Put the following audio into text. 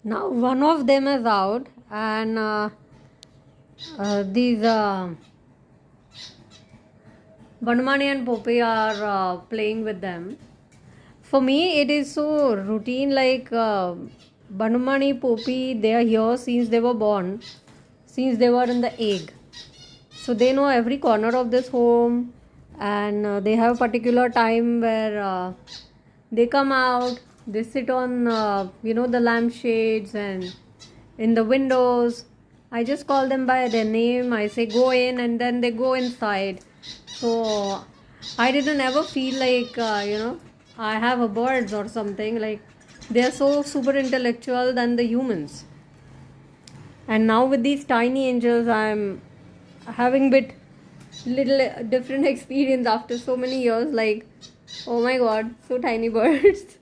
Now one of them is out, and these Banmani and Poppy are playing with them. For me, it is so routine. Like Banmani, Poppy, they are here since they were born, since they were in the egg. So they know every corner of this home, and they have a particular time where they come out. They sit on the lampshades and in the windows. I just call them by their name. I say go in, and then they go inside. So I didn't ever feel like I have a birds or something. Like they are so super intellectual than the humans. And now with these tiny angels, I'm having bit little different experience after so many years. Like, oh my god, so tiny birds.